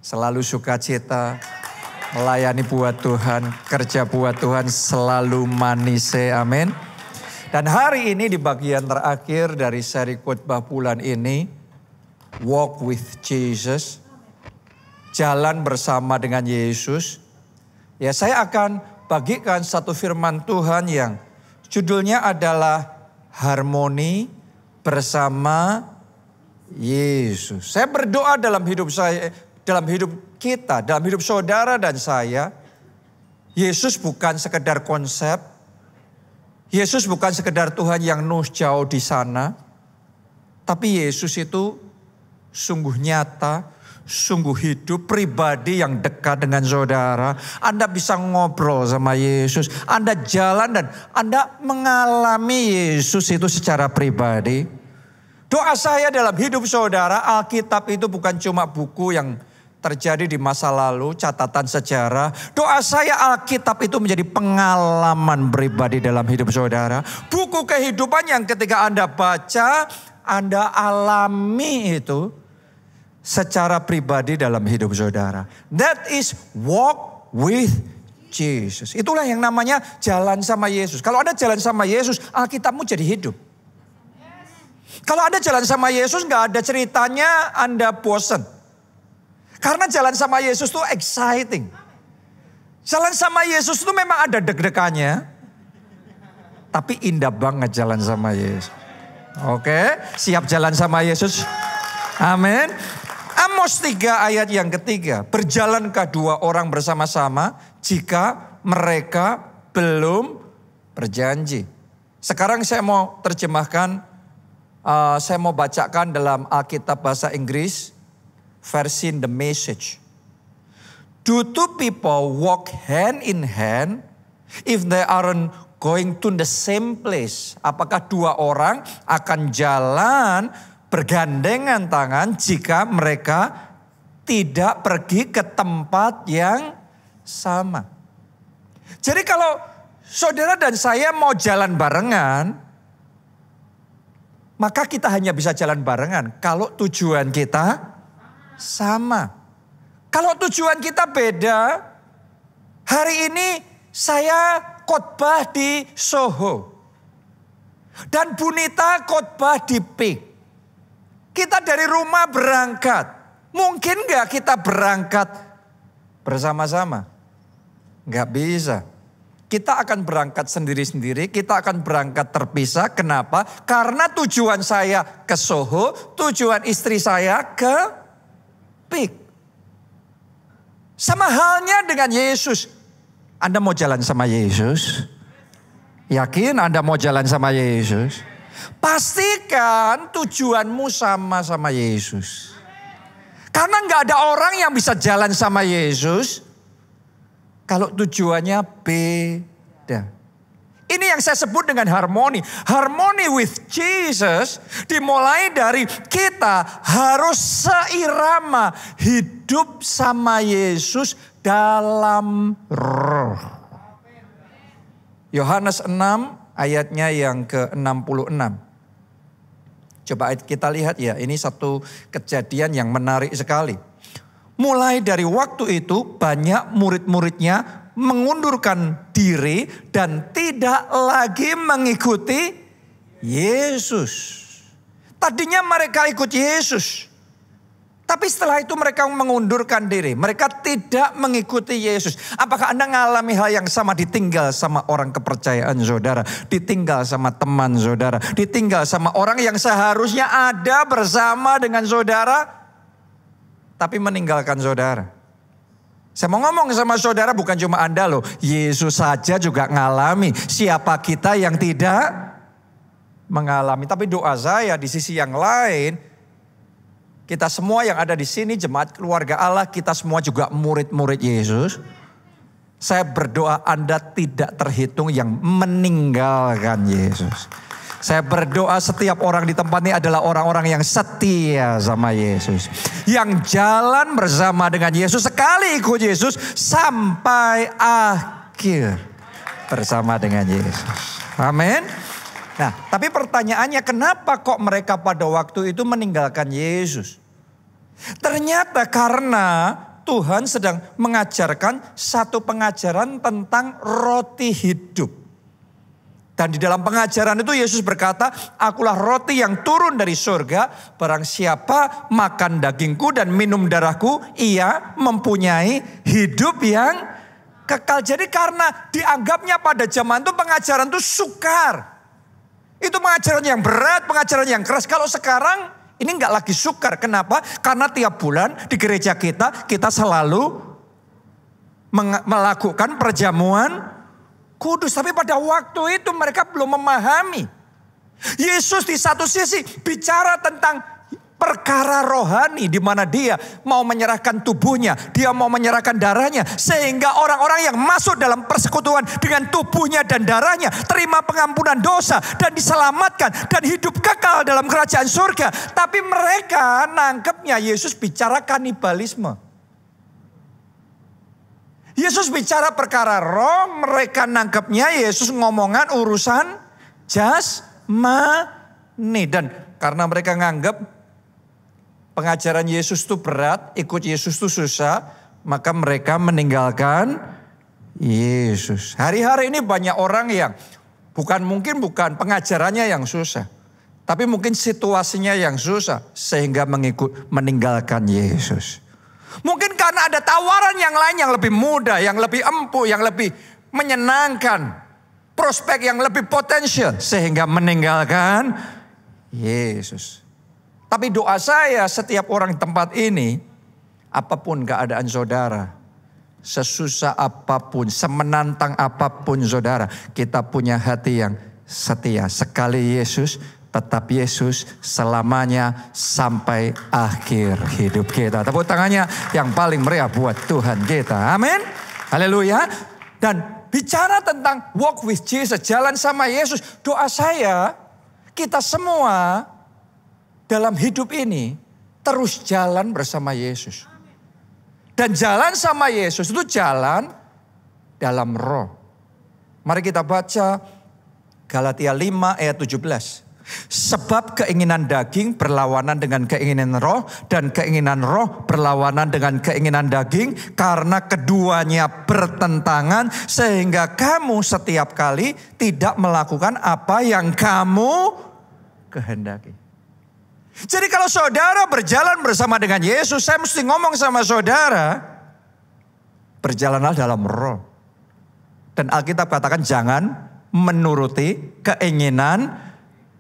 selalu sukacita, melayani buat Tuhan, kerja buat Tuhan, selalu manis. Amin. Dan hari ini di bagian terakhir dari seri khotbah bulan ini, Walk with Jesus, jalan bersama dengan Yesus. Ya, saya akan bagikan satu firman Tuhan yang judulnya adalah harmoni bersama Yesus. Saya berdoa dalam hidup saya, dalam hidup kita, dalam hidup saudara dan saya, Yesus bukan sekedar konsep, Yesus bukan sekedar Tuhan yang jauh di sana, tapi Yesus itu sungguh nyata, sungguh hidup, pribadi yang dekat dengan saudara. Anda bisa ngobrol sama Yesus, Anda jalan dan Anda mengalami Yesus itu secara pribadi. Doa saya dalam hidup saudara, Alkitab itu bukan cuma buku yang terjadi di masa lalu, catatan sejarah. Doa saya Alkitab itu menjadi pengalaman pribadi dalam hidup saudara. Buku kehidupan yang ketika Anda baca, Anda alami itu secara pribadi dalam hidup saudara. That is walk with Jesus. Itulah yang namanya jalan sama Yesus. Kalau Anda jalan sama Yesus, Alkitabmu jadi hidup. Kalau Anda jalan sama Yesus gak ada ceritanya Anda bosan. Karena jalan sama Yesus itu exciting. Jalan sama Yesus itu memang ada deg-degannya. Tapi indah banget jalan sama Yesus. Oke, siap jalan sama Yesus? Amin. Amos 3 ayat yang ketiga. Berjalankah dua orang bersama-sama jika mereka belum berjanji? Sekarang saya mau terjemahkan, saya mau bacakan dalam Alkitab bahasa Inggris, versi The Message. Do two people walk hand in hand if they aren't going to the same place? Apakah dua orang akan jalan bergandengan tangan jika mereka tidak pergi ke tempat yang sama? Jadi kalau saudara dan saya mau jalan barengan, maka kita hanya bisa jalan barengan kalau tujuan kita sama. Kalau tujuan kita beda, hari ini saya khotbah di Soho dan Bunita khotbah di Peak. Kita dari rumah berangkat. Mungkin gak kita berangkat bersama-sama? Gak bisa. Kita akan berangkat sendiri-sendiri. Kita akan berangkat terpisah. Kenapa? Karena tujuan saya ke Soho. Tujuan istri saya ke Peak. Sama halnya dengan Yesus. Anda mau jalan sama Yesus? Yakin Anda mau jalan sama Yesus? Pastikan tujuanmu sama Yesus. Karena gak ada orang yang bisa jalan sama Yesus kalau tujuannya beda. Ini yang saya sebut dengan harmoni. Harmoni with Jesus dimulai dari kita harus seirama hidup sama Yesus dalam roh. Yohanes 6 ayatnya yang ke-66. Coba kita lihat ya, ini satu kejadian yang menarik sekali. Mulai dari waktu itu banyak murid-muridnya mengundurkan diri dan tidak lagi mengikuti Yesus. Tadinya mereka ikut Yesus. Tapi setelah itu mereka mengundurkan diri. Mereka tidak mengikuti Yesus. Apakah Anda mengalami hal yang sama? Ditinggal sama orang kepercayaan saudara. Ditinggal sama teman saudara. Ditinggal sama orang yang seharusnya ada bersama dengan saudara. Tapi meninggalkan saudara. Saya mau ngomong sama saudara, bukan cuma Anda loh. Yesus saja juga ngalami. Siapa kita yang tidak mengalami. Tapi doa saya di sisi yang lain, kita semua yang ada di sini, jemaat keluarga Allah, kita semua juga murid-murid Yesus. Saya berdoa Anda tidak terhitung yang meninggalkan Yesus. Saya berdoa setiap orang di tempat ini adalah orang-orang yang setia sama Yesus. Yang jalan bersama dengan Yesus, sekali ikut Yesus sampai akhir bersama dengan Yesus. Amin. Nah, tapi pertanyaannya kenapa kok mereka pada waktu itu meninggalkan Yesus? Ternyata karena Tuhan sedang mengajarkan satu pengajaran tentang roti hidup. Dan di dalam pengajaran itu Yesus berkata, akulah roti yang turun dari surga. Barang siapa makan dagingku dan minum darahku, ia mempunyai hidup yang kekal. Jadi karena dianggapnya pada zaman itu pengajaran itu sukar. Itu pengajaran yang berat, pengajaran yang keras. Kalau sekarang ini enggak lagi sukar. Kenapa? Karena tiap bulan di gereja kita selalu melakukan perjamuan kudus. Tapi pada waktu itu mereka belum memahami. Yesus di satu sisi bicara tentang perkara rohani, di mana dia mau menyerahkan tubuhnya, dia mau menyerahkan darahnya, sehingga orang-orang yang masuk dalam persekutuan dengan tubuhnya dan darahnya terima pengampunan dosa dan diselamatkan dan hidup kekal dalam kerajaan surga. Tapi mereka nangkepnya Yesus bicara kanibalisme. Yesus bicara perkara roh, mereka nangkepnya Yesus ngomongan urusan jasmani. Dan karena mereka nganggep pengajaran Yesus itu berat, ikut Yesus itu susah, maka mereka meninggalkan Yesus. Hari-hari ini banyak orang yang bukan pengajarannya yang susah, tapi mungkin situasinya yang susah sehingga meninggalkan Yesus. Mungkin karena ada tawaran yang lain yang lebih mudah, yang lebih empuk, yang lebih menyenangkan, prospek yang lebih potensial sehingga meninggalkan Yesus. Tapi doa saya setiap orang di tempat ini, apapun keadaan saudara, sesusah apapun, semenantang apapun saudara, kita punya hati yang setia. Sekali Yesus, tetap Yesus selamanya sampai akhir hidup kita. Tepuk tangannya yang paling meriah buat Tuhan kita. Amin. Haleluya. Dan bicara tentang walk with Jesus, jalan sama Yesus. Doa saya, kita semua dalam hidup ini terus jalan bersama Yesus. Dan jalan sama Yesus itu jalan dalam roh. Mari kita baca Galatia 5 ayat 17. Sebab keinginan daging berlawanan dengan keinginan roh, dan keinginan roh berlawanan dengan keinginan daging, karena keduanya bertentangan, sehingga kamu setiap kali tidak melakukan apa yang kamu kehendaki. Jadi kalau saudara berjalan bersama dengan Yesus, saya mesti ngomong sama saudara, berjalanlah dalam roh. Dan Alkitab katakan jangan menuruti keinginan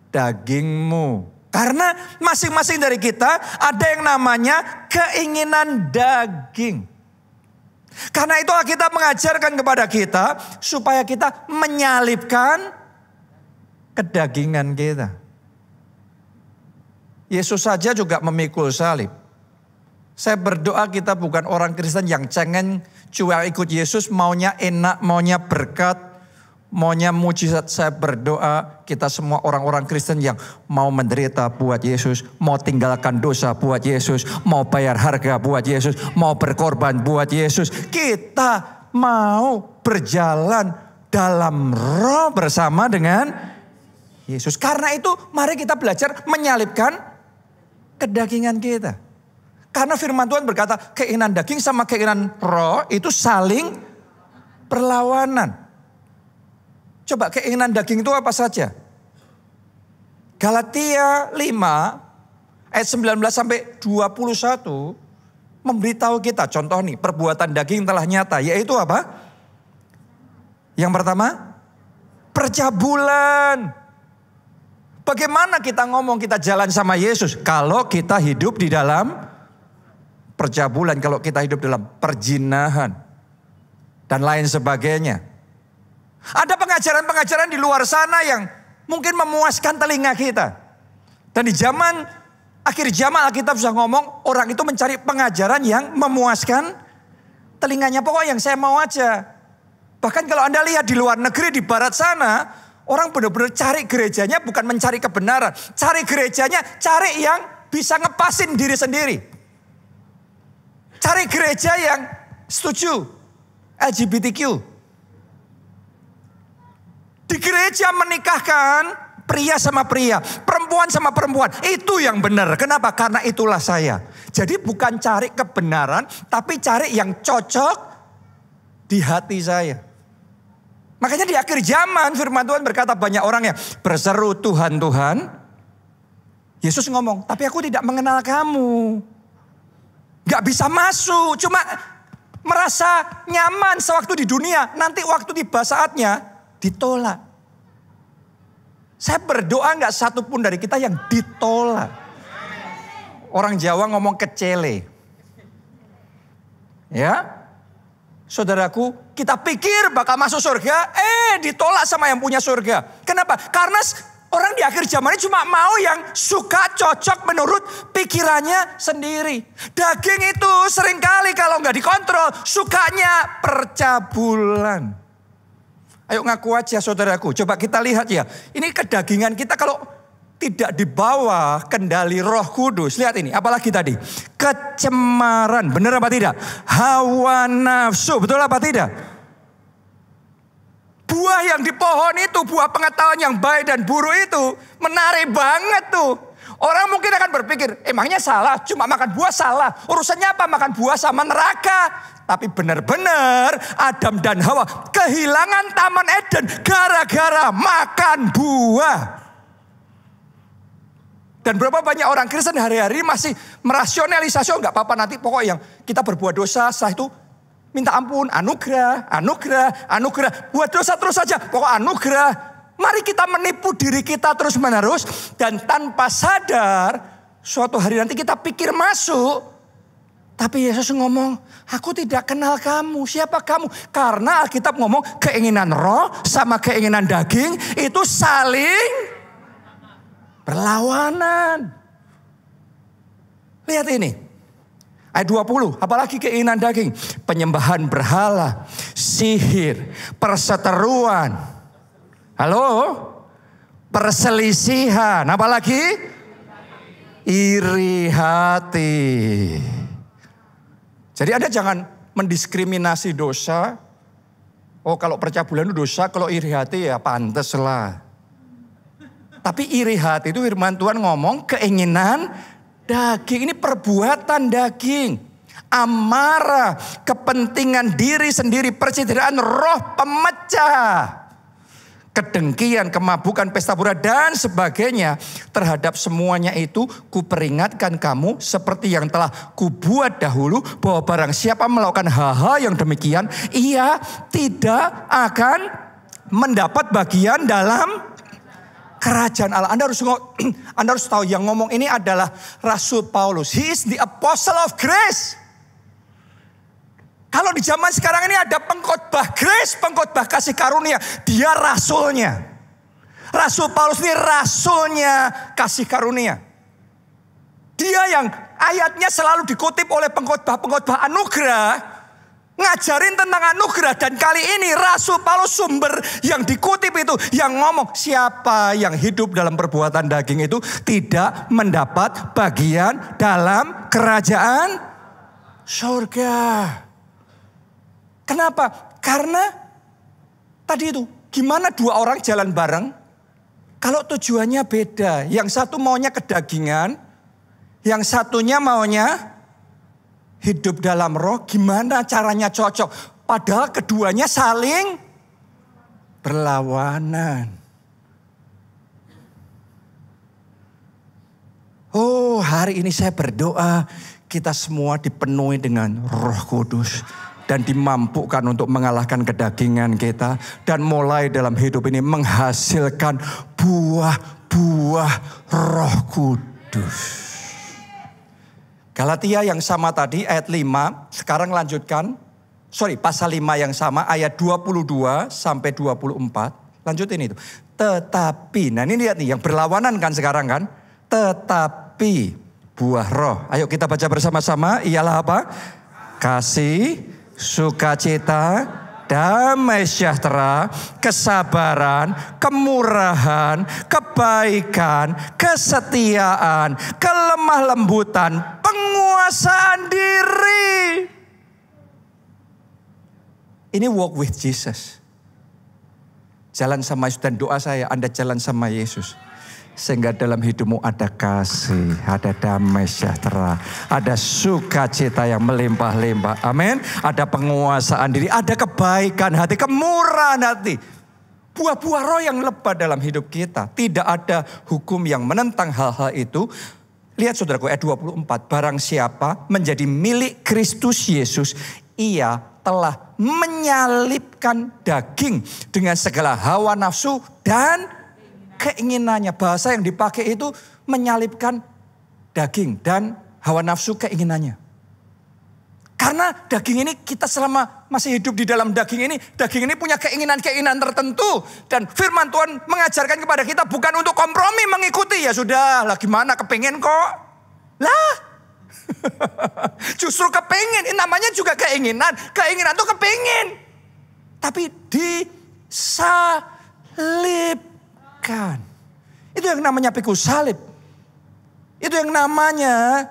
dagingmu. Karena masing-masing dari kita ada yang namanya keinginan daging. Karena itu Alkitab mengajarkan kepada kita supaya kita menyalibkan kedagingan kita. Yesus saja juga memikul salib. Saya berdoa kita bukan orang Kristen yang cengen cuma ikut Yesus, maunya enak, maunya berkat, maunya mujizat. Saya berdoa kita semua orang-orang Kristen yang mau menderita buat Yesus, mau tinggalkan dosa buat Yesus, mau bayar harga buat Yesus, mau berkorban buat Yesus. Kita mau berjalan dalam roh bersama dengan Yesus. Karena itu mari kita belajar menyalibkan kedagingan kita. Karena firman Tuhan berkata keinginan daging sama keinginan roh itu saling berlawanan. Coba keinginan daging itu apa saja? Galatia 5 ayat 19 sampai 21 memberitahu kita, contoh nih, perbuatan daging telah nyata, yaitu apa? Yang pertama, percabulan. Bagaimana kita ngomong kita jalan sama Yesus kalau kita hidup di dalam percabulan, kalau kita hidup dalam perzinahan dan lain sebagainya. Ada pengajaran-pengajaran di luar sana yang mungkin memuaskan telinga kita. Dan di zaman akhir zaman Alkitab sudah ngomong orang itu mencari pengajaran yang memuaskan telinganya. Pokoknya yang saya mau aja. Bahkan kalau Anda lihat di luar negeri, di barat sana, orang benar-benar cari gerejanya bukan mencari kebenaran. Cari gerejanya, cari yang bisa ngepasin diri sendiri. Cari gereja yang setuju LGBTQ. Di gereja menikahkan pria sama pria, perempuan sama perempuan. Itu yang benar. Kenapa? Karena itulah saya. Jadi bukan cari kebenaran, tapi cari yang cocok di hati saya. Makanya di akhir zaman firman Tuhan berkata banyak orang yang berseru Tuhan, Tuhan. Yesus ngomong, tapi aku tidak mengenal kamu. Gak bisa masuk, cuma merasa nyaman sewaktu di dunia. Nanti waktu tiba saatnya ditolak. Saya berdoa gak satupun dari kita yang ditolak. Orang Jawa ngomong kecele. Ya, saudaraku, kita pikir bakal masuk surga, ditolak sama yang punya surga. Kenapa? Karena orang di akhir zaman ini cuma mau yang suka cocok menurut pikirannya sendiri. Daging itu seringkali kalau nggak dikontrol, sukanya percabulan. Ayo ngaku aja saudaraku, coba kita lihat ya. Ini kedagingan kita kalau tidak di bawah kendali Roh Kudus. Lihat ini, apalagi tadi? Kecemaran, benar apa tidak? Hawa nafsu, betul apa tidak? Buah yang di pohon itu, buah pengetahuan yang baik dan buruk itu menarik banget tuh. Orang mungkin akan berpikir, emangnya salah, cuma makan buah salah. Urusannya apa makan buah sama neraka? Tapi benar-benar Adam dan Hawa kehilangan Taman Eden gara-gara makan buah. Dan berapa banyak orang Kristen hari-hari masih merasionalisasi, oh nggak apa-apa nanti pokoknya yang kita berbuat dosa setelah itu minta ampun, anugerah, anugerah, anugerah. Buat dosa terus saja, pokok anugerah. Mari kita menipu diri kita terus menerus. Dan tanpa sadar, suatu hari nanti kita pikir masuk. Tapi Yesus ngomong, aku tidak kenal kamu, siapa kamu? Karena Alkitab ngomong keinginan roh sama keinginan daging itu saling berlawanan. Lihat ini. Ayat 20, apalagi keinginan daging. Penyembahan berhala, sihir, perseteruan. Halo? Perselisihan, apalagi? Iri hati. Jadi Anda jangan mendiskriminasi dosa. Oh kalau percabulan itu dosa, kalau iri hati ya pantes lah. Tapi iri hati itu firman Tuhan ngomong keinginan daging, ini perbuatan daging. Amarah, kepentingan diri sendiri, percideraan roh pemecah. Kedengkian, kemabukan, pesta pura dan sebagainya. Terhadap semuanya itu kuperingatkan kamu seperti yang telah kubuat dahulu. Bahwa barang siapa melakukan hal-hal yang demikian, ia tidak akan mendapat bagian dalam kerajaan Allah. Anda harus tahu yang ngomong ini adalah Rasul Paulus. He is the apostle of grace. Kalau di zaman sekarang ini ada pengkhotbah grace, pengkhotbah kasih karunia. Dia rasulnya. Rasul Paulus ini rasulnya kasih karunia. Dia yang ayatnya selalu dikutip oleh pengkhotbah anugerah. Ngajarin tentang anugerah. Dan kali ini Rasul Paulus sumber yang dikutip itu. Yang ngomong siapa yang hidup dalam perbuatan daging itu tidak mendapat bagian dalam kerajaan surga. Kenapa? Karena tadi itu gimana dua orang jalan bareng kalau tujuannya beda. Yang satu maunya kedagingan, yang satunya maunya hidup dalam roh. Gimana caranya cocok? Padahal keduanya saling berlawanan. Oh, hari ini saya berdoa kita semua dipenuhi dengan Roh Kudus. Dan dimampukan untuk mengalahkan kedagingan kita. Dan mulai dalam hidup ini menghasilkan buah-buah Roh Kudus. Galatia yang sama tadi ayat 5. Sekarang lanjutkan. Pasal 5 yang sama ayat 22 sampai 24. Lanjutin itu. Tetapi, nah ini lihat nih yang berlawanan kan sekarang kan. Tetapi buah roh. Ayo kita baca bersama-sama. Ialah apa? Kasih, sukacita, damai sejahtera, kesabaran, kemurahan, kebaikan, kesetiaan, kelemah lembutan, penguasaan diri. Ini walk with Jesus. jalan sama Yesus. Dan doa saya, Anda jalan sama Yesus. Sehingga dalam hidupmu ada kasih, ada damai sejahtera, ada sukacita yang melimpah-limpah. Amin. Ada penguasaan diri, ada kebaikan hati, kemurahan hati. Buah-buah roh yang lebat dalam hidup kita. Tidak ada hukum yang menentang hal-hal itu. Lihat saudaraku, ayat 24. Barang siapa menjadi milik Kristus Yesus, ia telah menyalibkan daging dengan segala hawa nafsu dan keinginannya. Bahasa yang dipakai itu menyalibkan daging dan hawa nafsu keinginannya. Karena daging ini kita selama masih hidup di dalam daging ini punya keinginan-keinginan tertentu. Dan firman Tuhan mengajarkan kepada kita bukan untuk kompromi mengikuti. Ya sudah lah, gimana, kepengen kok. Lah justru kepengen, ini namanya juga keinginan. Keinginan itu kepengen. Tapi disalib. Itu yang namanya pikul salib. Itu yang namanya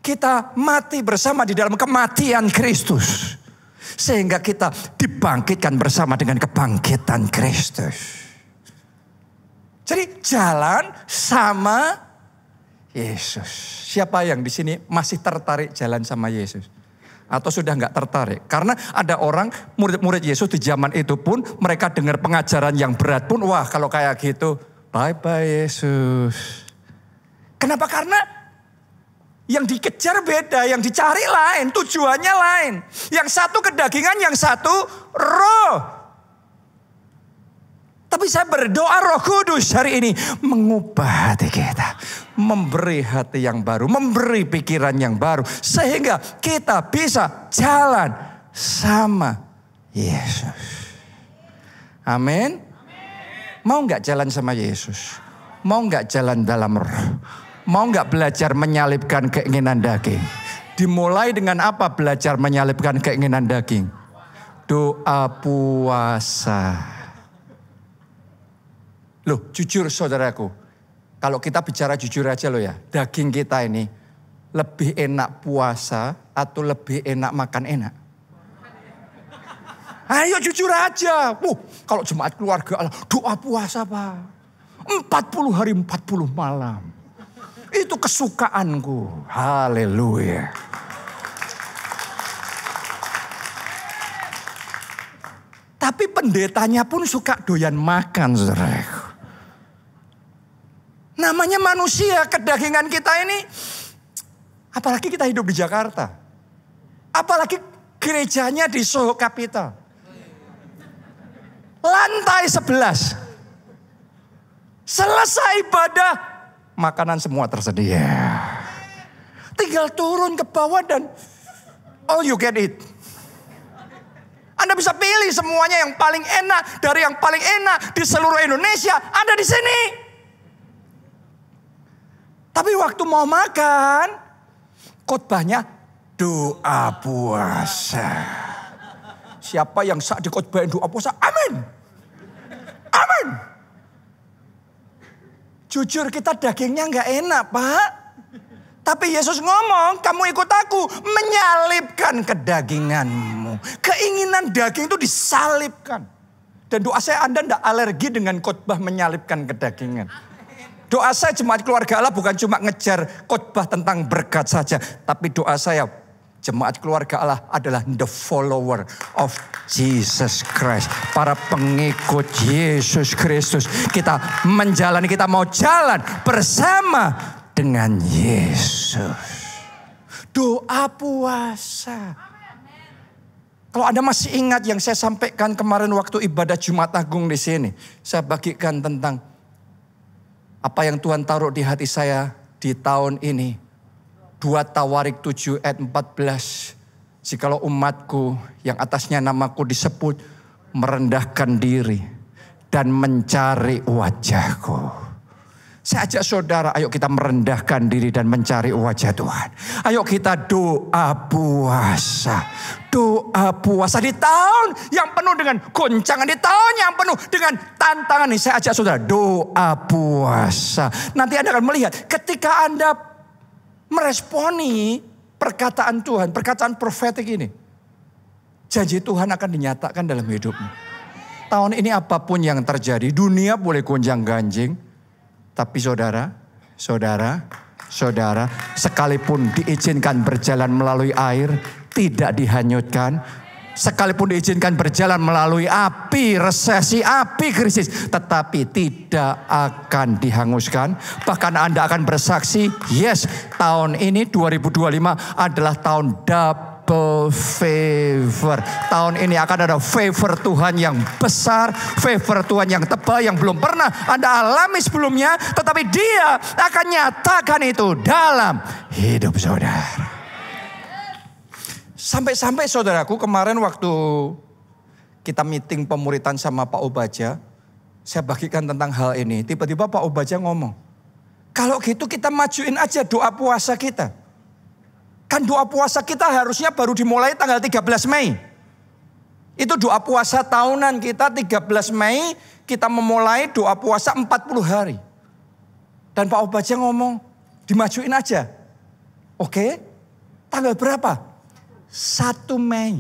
kita mati bersama di dalam kematian Kristus. Sehingga kita dibangkitkan bersama dengan kebangkitan Kristus. Jadi jalan sama Yesus. Siapa yang di sini masih tertarik jalan sama Yesus? Atau sudah nggak tertarik? Karena ada orang murid-murid Yesus di zaman itu pun mereka dengar pengajaran yang berat pun, wah kalau kayak gitu bye-bye Yesus. Kenapa? Karena yang dikejar beda, yang dicari lain, tujuannya lain. Yang satu kedagingan, yang satu roh. Tapi saya berdoa Roh Kudus hari ini mengubah hati kita. Memberi hati yang baru, memberi pikiran yang baru. Sehingga kita bisa jalan sama Yesus. Amin. Mau gak jalan sama Yesus? Mau gak jalan dalam roh? Mau gak belajar menyalibkan keinginan daging? Dimulai dengan apa belajar menyalibkan keinginan daging? Doa, puasa. Loh, jujur saudaraku, kalau kita bicara jujur aja loh ya, daging kita ini lebih enak puasa atau lebih enak makan enak? Ayo jujur aja. Kalau jemaat keluarga Allah, doa puasa Pak. 40 hari 40 malam. Itu kesukaanku. Haleluya. Tapi pendetanya pun suka doyan makan saudaraku. Namanya manusia, kedagingan kita ini. Apalagi kita hidup di Jakarta. Apalagi gerejanya di Soho Capital. Lantai 11. Selesai ibadah, makanan semua tersedia. Tinggal turun ke bawah dan all you can eat. Anda bisa pilih semuanya yang paling enak. Dari yang paling enak di seluruh Indonesia ada di sini. Tapi waktu mau makan, khotbahnya doa puasa. Siapa yang saat dikhotbahin doa puasa? Amin. Amin. Jujur kita dagingnya gak enak Pak. Tapi Yesus ngomong, kamu ikut aku, menyalibkan kedaginganmu. Keinginan daging itu disalibkan. Dan doa saya Anda tidak alergi dengan khotbah menyalibkan kedagingan. Doa saya jemaat keluarga Allah bukan cuma ngejar khotbah tentang berkat saja. Tapi doa saya jemaat keluarga Allah adalah the follower of Jesus Christ. Para pengikut Yesus Kristus. Kita menjalani, kita mau jalan bersama dengan Yesus. Doa puasa. Kalau Anda masih ingat yang saya sampaikan kemarin waktu ibadah Jumat Agung di sini. Saya bagikan tentang apa yang Tuhan taruh di hati saya di tahun ini. 2 Tawarik 7 ayat 14. Jikalau umatku yang atasnya namaku disebut merendahkan diri dan mencari wajahku. Saya ajak saudara, ayo kita merendahkan diri dan mencari wajah Tuhan. Ayo kita doa puasa. Doa puasa di tahun yang penuh dengan goncangan. Di tahun yang penuh dengan tantangan. Saya ajak saudara, doa puasa. Nanti Anda akan melihat ketika Anda meresponi perkataan Tuhan, perkataan profetik ini. Janji Tuhan akan dinyatakan dalam hidupmu. Tahun ini apapun yang terjadi, dunia boleh gonjang-ganjing. Tapi saudara, sekalipun diizinkan berjalan melalui air, tidak dihanyutkan. Sekalipun diizinkan berjalan melalui api resesi, api krisis, tetapi tidak akan dihanguskan. Bahkan Anda akan bersaksi, yes, tahun ini 2025 adalah tahun double favor. Tahun ini akan ada favor Tuhan yang besar, favor Tuhan yang tebal, yang belum pernah Anda alami sebelumnya. Tetapi Dia akan nyatakan itu dalam hidup saudara. Sampai-sampai saudaraku, kemarin waktu kita meeting pemuritan sama Pak Obaja, saya bagikan tentang hal ini. Tiba-tiba Pak Obaja ngomong, kalau gitu kita majuin aja doa puasa kita. Kan doa puasa kita harusnya baru dimulai tanggal 13 Mei. Itu doa puasa tahunan kita 13 Mei, kita memulai doa puasa 40 hari. Dan Pak Obaja ngomong, dimajuin aja. Oke, tanggal berapa? 1 Mei.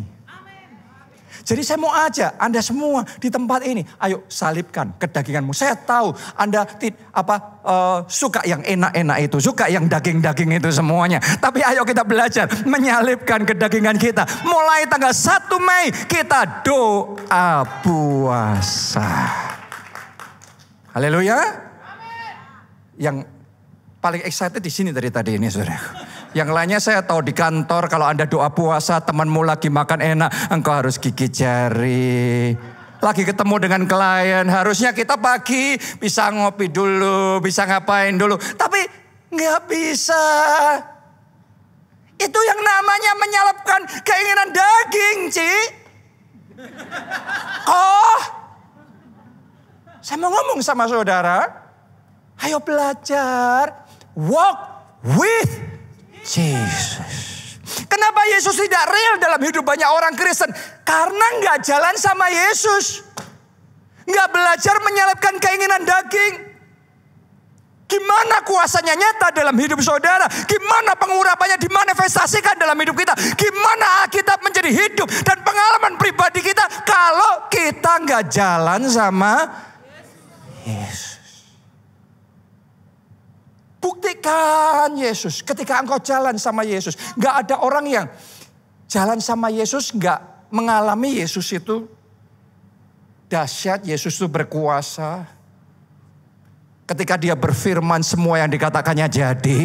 Jadi saya mau aja Anda semua di tempat ini, ayo salibkan kedaginganmu. Saya tahu Anda suka yang enak-enak itu, suka yang daging-daging itu semuanya. Tapi ayo kita belajar menyalibkan kedagingan kita. Mulai tanggal 1 Mei kita doa puasa. Haleluya. Yang paling excited di sini dari tadi ini, saudara. Yang lainnya saya tahu di kantor kalau Anda doa puasa, temanmu lagi makan enak, engkau harus gigit jari. Lagi ketemu dengan klien, harusnya kita pagi bisa ngopi dulu, bisa ngapain dulu. Tapi nggak bisa. Itu yang namanya menyalipkan keinginan daging, Ci. Saya mau ngomong sama saudara, ayo belajar walk with Jesus. Kenapa Yesus tidak real dalam hidup banyak orang Kristen? Karena nggak jalan sama Yesus. Nggak belajar menyalipkan keinginan daging. Gimana kuasanya nyata dalam hidup saudara? Gimana pengurapannya dimanifestasikan dalam hidup kita? Gimana Alkitab menjadi hidup dan pengalaman pribadi kita kalau kita nggak jalan sama Yesus? Buktikan Yesus ketika engkau jalan sama Yesus. Gak ada orang yang jalan sama Yesus gak mengalami Yesus itu dahsyat, Yesus itu berkuasa. Ketika dia berfirman semua yang dikatakannya jadi.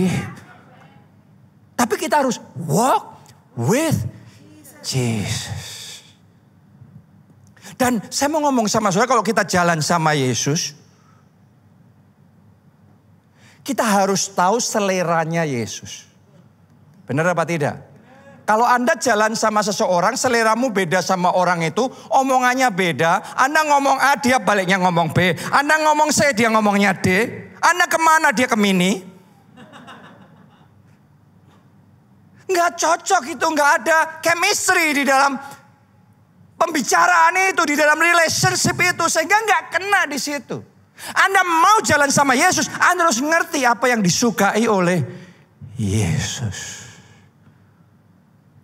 Tapi kita harus walk with Jesus. Dan saya mau ngomong sama saudara, kalau kita jalan sama Yesus, kita harus tahu seleranya Yesus. Benar apa tidak? Kalau Anda jalan sama seseorang, seleramu beda sama orang itu, omongannya beda. Anda ngomong A, dia baliknya ngomong B. Anda ngomong C, dia ngomongnya D. Anda kemana, dia kemini. Nggak cocok itu, nggak ada chemistry di dalam pembicaraan itu, di dalam relationship itu. Sehingga nggak kena di situ. Anda mau jalan sama Yesus, Anda harus ngerti apa yang disukai oleh Yesus.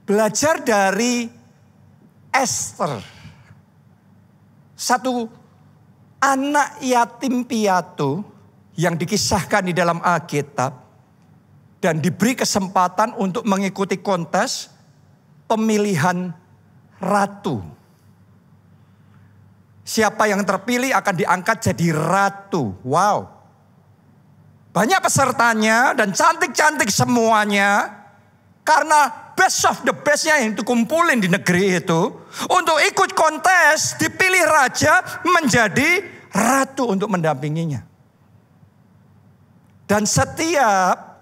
Belajar dari Esther. Satu anak yatim piatu yang dikisahkan di dalam Alkitab. Dan diberi kesempatan untuk mengikuti kontes pemilihan ratu. Siapa yang terpilih akan diangkat jadi ratu. Wow. Banyak pesertanya dan cantik-cantik semuanya. Karena best of the bestnya yang dikumpulin di negeri itu. Untuk ikut kontes dipilih raja menjadi ratu untuk mendampinginya. Dan setiap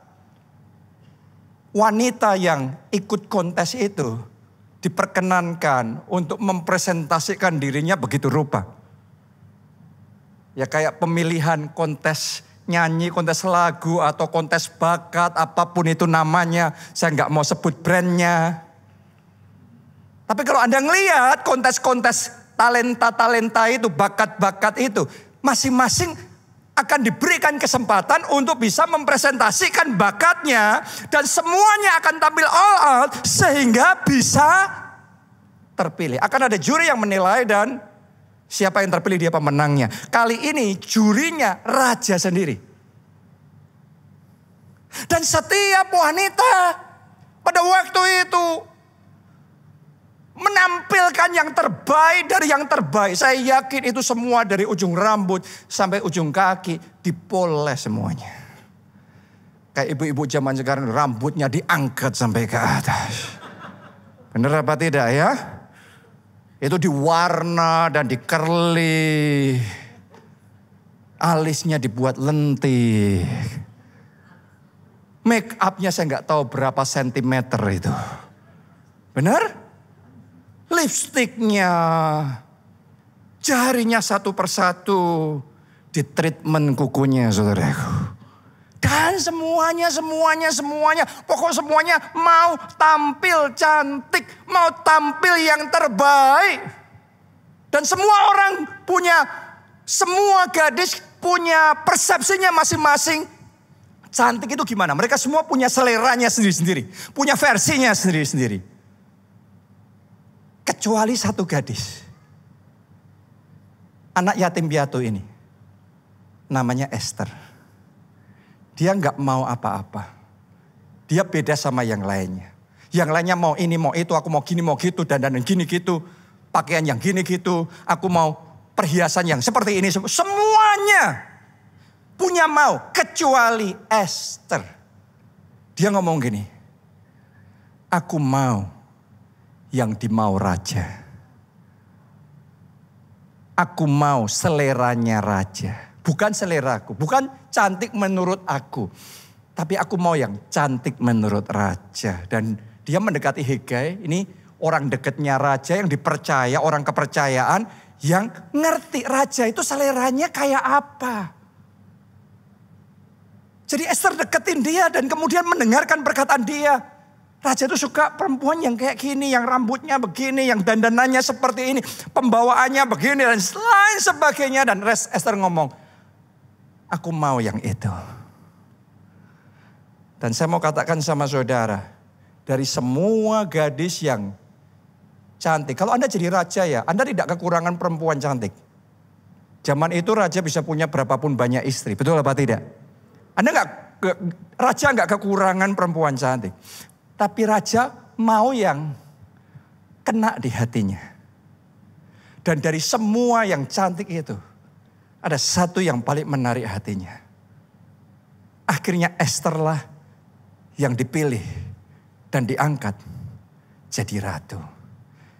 wanita yang ikut kontes itu diperkenankan untuk mempresentasikan dirinya begitu rupa. Ya kayak pemilihan kontes nyanyi, kontes lagu, atau kontes bakat, apapun itu namanya. Saya nggak mau sebut brandnya. Tapi kalau Anda ngelihat kontes-kontes talenta-talenta itu, bakat-bakat itu, masing-masing akan diberikan kesempatan untuk bisa mempresentasikan bakatnya. Dan semuanya akan tampil all out sehingga bisa terpilih. Akan ada juri yang menilai dan Siapa yang terpilih dia pemenangnya. Kali ini jurinya raja sendiri. Dan setiap wanita pada waktu itu menampilkan yang terbaik dari yang terbaik. Saya yakin itu semua dari ujung rambut sampai ujung kaki dipoles semuanya. Kayak ibu-ibu zaman sekarang rambutnya diangkat sampai ke atas. Benar apa tidak ya? Itu diwarna dan dikerli. Alisnya dibuat lentik. Make upnya saya nggak tahu berapa sentimeter itu. Benar? Lipstiknya. Jarinya satu persatu. Di treatment kukunya saudaraku. Dan semuanya. Pokok semuanya mau tampil cantik. Mau tampil yang terbaik. Dan semua gadis punya persepsinya masing-masing. Cantik itu gimana? Mereka semua punya seleranya sendiri-sendiri. Punya versinya sendiri-sendiri. Kecuali satu gadis. Anak yatim piatu ini. Namanya Esther. Dia nggak mau apa-apa. Dia beda sama yang lainnya. Yang lainnya mau ini, mau itu, aku mau gini, mau gitu, dan gini gitu. Pakaian yang gini gitu, aku mau perhiasan yang seperti ini. Semuanya punya mau, kecuali Esther. Dia ngomong gini, aku mau yang dimau raja. Aku mau seleranya raja. Bukan seleraku, bukan cantik menurut aku. Tapi aku mau yang cantik menurut raja. Dan dia mendekati Hegai, ini orang dekatnya raja yang dipercaya, orang kepercayaan. Yang ngerti raja itu seleranya kayak apa. Jadi Esther deketin dia dan kemudian mendengarkan perkataan dia. Raja itu suka perempuan yang kayak gini, yang rambutnya begini, yang dandanannya seperti ini. Pembawaannya begini dan lain sebagainya. Dan Esther ngomong, aku mau yang itu. Dan saya mau katakan sama saudara, dari semua gadis yang cantik. Kalau Anda jadi raja ya, Anda tidak kekurangan perempuan cantik. Zaman itu raja bisa punya berapapun banyak istri, betul apa tidak? Raja nggak kekurangan perempuan cantik. Tapi raja mau yang kena di hatinya. Dan dari semua yang cantik itu, ada satu yang paling menarik hatinya. Akhirnya Esther lah yang dipilih dan diangkat jadi ratu.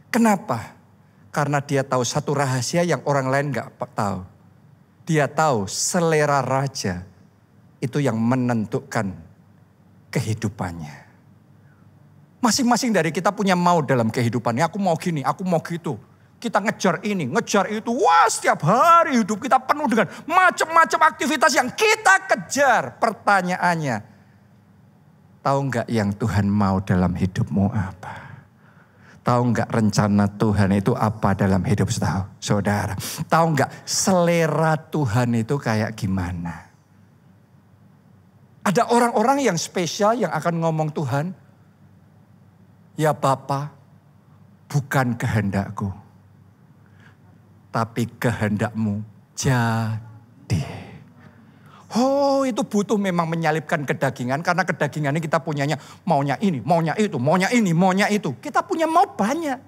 Kenapa? Karena dia tahu satu rahasia yang orang lain gak tahu. Dia tahu selera raja itu yang menentukan kehidupannya. Masing-masing dari kita punya mau dalam kehidupannya. Aku mau gini, aku mau gitu. Kita ngejar ini, ngejar itu. Wah, setiap hari hidup kita penuh dengan macam-macam aktivitas yang kita kejar. Pertanyaannya, tahu nggak yang Tuhan mau dalam hidupmu apa? Tahu nggak rencana Tuhan itu apa dalam hidup saudara? Tahu nggak selera Tuhan itu kayak gimana? Ada orang-orang yang spesial yang akan ngomong Tuhan, ya Bapa, bukan kehendakku. Tapi kehendakmu jadi. Oh, itu butuh memang menyalipkan kedagingan. Karena kedagingan ini kita punyanya maunya ini, maunya itu, maunya ini, maunya itu. Kita punya mau banyak.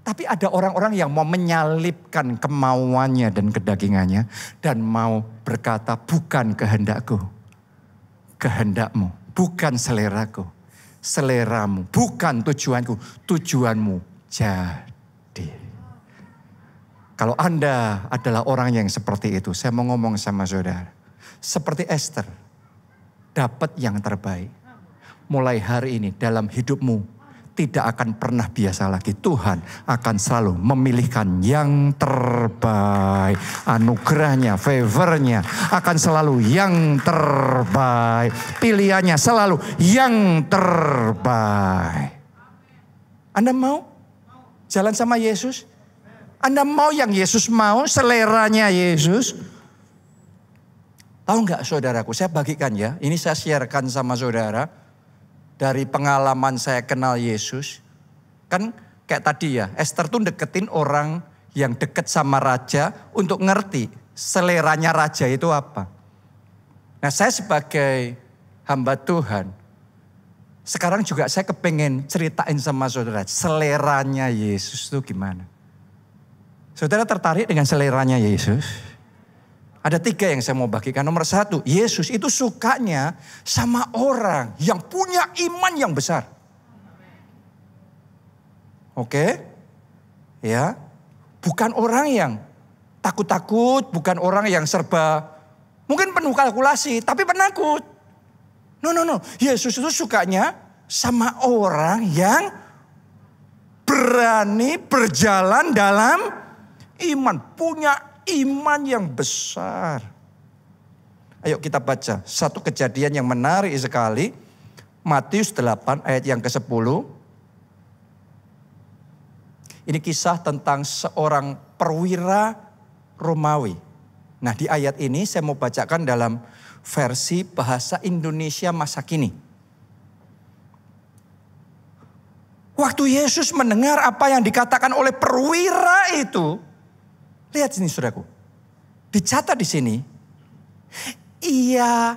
Tapi ada orang-orang yang mau menyalipkan kemauannya dan kedagingannya. Dan mau berkata bukan kehendakku. Kehendakmu, bukan seleraku. Seleramu, bukan tujuanku. Tujuanmu jadi. Kalau Anda adalah orang yang seperti itu, saya mau ngomong sama saudara. Seperti Esther, dapat yang terbaik. Mulai hari ini dalam hidupmu tidak akan pernah biasa lagi. Tuhan akan selalu memilihkan yang terbaik. Anugerahnya, favornya akan selalu yang terbaik. Pilihannya selalu yang terbaik. Anda mau jalan sama Yesus? Anda mau yang Yesus mau, seleranya Yesus? Tahu nggak saudaraku, saya bagikan ya. Ini saya sharekan sama saudara. Dari pengalaman saya kenal Yesus. Kan kayak tadi ya, Esther tuh deketin orang yang dekat sama raja untuk ngerti seleranya raja itu apa. Nah, saya sebagai hamba Tuhan, sekarang juga saya kepengen ceritain sama saudara seleranya Yesus itu gimana. Saudara tertarik dengan seleranya Yesus? Ada 3 yang saya mau bagikan. Nomor 1, Yesus itu sukanya sama orang yang punya iman yang besar. Oke? Ya. Bukan orang yang takut-takut, bukan orang yang serba mungkin penuh kalkulasi, tapi penakut. No. Yesus itu sukanya sama orang yang berani berjalan dalam iman, punya iman yang besar. Ayo kita baca satu kejadian yang menarik sekali. Matius 8 ayat yang ke-10. Ini kisah tentang seorang perwira Romawi. Nah, di ayat ini saya mau bacakan dalam versi bahasa Indonesia masa kini. Waktu Yesus mendengar apa yang dikatakan oleh perwira itu, lihat sini saudaraku. Dicatat di sini, ia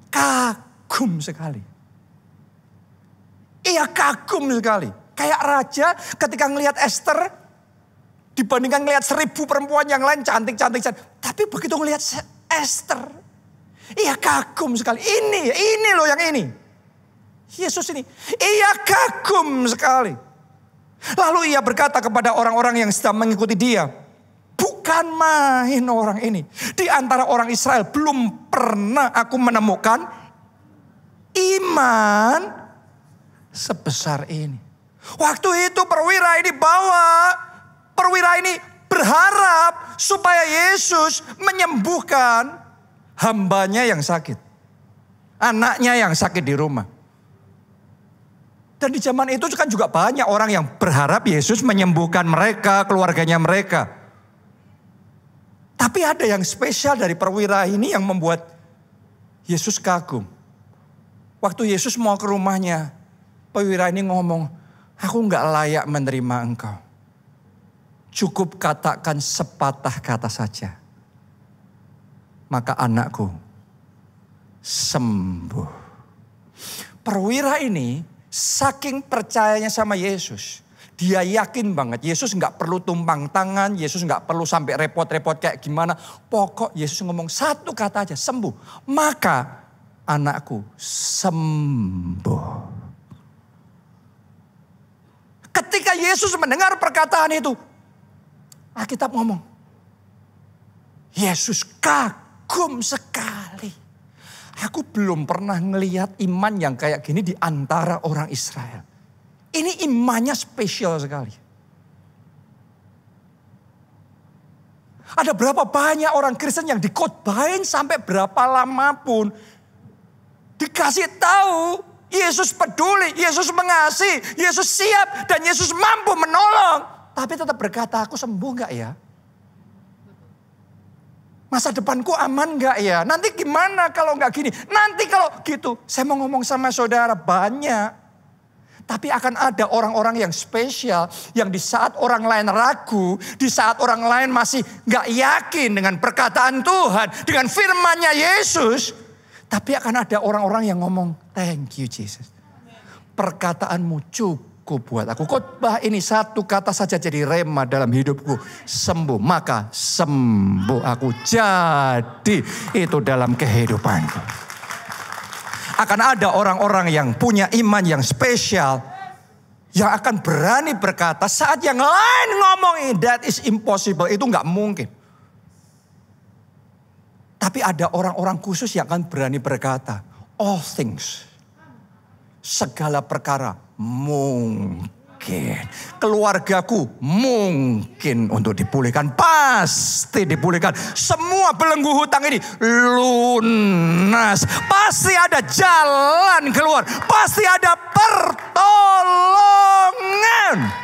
kagum sekali. Ia kagum sekali. Kayak raja ketika ngelihat Esther, dibandingkan ngelihat 1000 perempuan yang lain cantik. Tapi begitu ngelihat Esther, ia kagum sekali. Ini loh yang ini. Yesus ini, ia kagum sekali. Lalu ia berkata kepada orang-orang yang sedang mengikuti dia, bukan main orang ini. Di antara orang Israel belum pernah aku menemukan iman sebesar ini. Waktu itu perwira ini berharap supaya Yesus menyembuhkan hambanya yang sakit. Anaknya yang sakit di rumah. Dan di zaman itu kan juga banyak orang yang berharap Yesus menyembuhkan mereka, keluarganya mereka. Tapi ada yang spesial dari perwira ini yang membuat Yesus kagum. Waktu Yesus mau ke rumahnya, perwira ini ngomong, aku gak layak menerima engkau. Cukup katakan sepatah kata saja. Maka anakku sembuh. Perwira ini saking percayanya sama Yesus. Dia yakin banget Yesus gak perlu tumpang tangan. Yesus gak perlu sampai repot-repot kayak gimana. Pokok Yesus ngomong satu kata aja, sembuh. Maka anakku sembuh. Ketika Yesus mendengar perkataan itu, Alkitab ngomong, Yesus kagum sekali. Aku belum pernah ngelihat iman yang kayak gini di antara orang Israel. Ini imannya spesial sekali. Ada berapa banyak orang Kristen yang dikhotbahin sampai berapa lama pun dikasih tahu Yesus peduli, Yesus mengasihi, Yesus siap dan Yesus mampu menolong. Tapi tetap berkata, aku sembuh gak ya? Masa depanku aman gak ya? Nanti gimana kalau gak gini? Nanti kalau gitu. Saya mau ngomong sama saudara banyak. Tapi akan ada orang-orang yang spesial. Yang di saat orang lain ragu. Di saat orang lain masih gak yakin dengan perkataan Tuhan. Dengan firman-Nya Yesus. Tapi akan ada orang-orang yang ngomong, thank you Jesus. Perkataanmu cukup buat aku. Khotbah ini satu kata saja jadi rema dalam hidupku. Sembuh, maka sembuh aku. Jadi itu dalam kehidupanku. Akan ada orang-orang yang punya iman yang spesial. Yang akan berani berkata saat yang lain ngomongin that is impossible. Itu gak mungkin. Tapi ada orang-orang khusus yang akan berani berkata, all things, segala perkara mungkin. Keluargaku mungkin untuk dipulihkan, pasti dipulihkan. Semua belenggu hutang ini lunas. Pasti ada jalan keluar, pasti ada pertolongan.